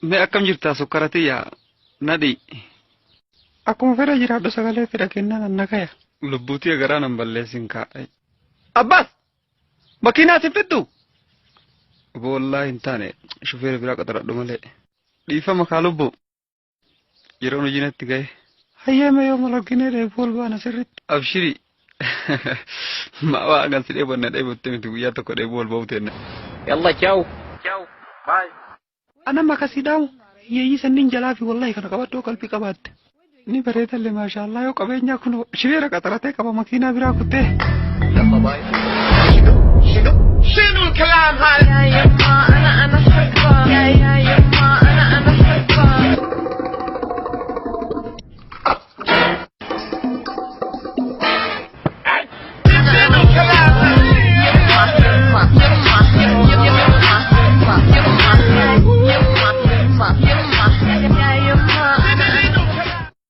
Me akkam jirta sukkarati yaa nadi. Akkuma fedha jiraadhu sagalee fedha kennan annakaya. Lubbuutii garaa nan balleessin kaa'e. Abbas! Makiinaa si fiddu? Wallahi hin taane shufeera biraa qaxaradhu malee. Dhiifama kaa lubbu. Yeroo hojiinatti gahe. Hayyeema yoo malagginee dheebuu ol baana sirritti. Abshiri. Maa agan si dheebonne dheebotte miti guyyaa tokko dheebuu ol ba'uu tenne. Yalla ciao. Ciao. Bye. Ana makasii dhaamu hiyyeeyyii sanniin jalaa fi wallahi kana qabadhoo qalbii qabaatte. Ni bareedalle maashaallah yoo qabeenyaa kun shifeera qaxaratee qaba makiinaa biraa kuttee. Yalla bye. شنو الكلام هذا؟ يا يما انا احبك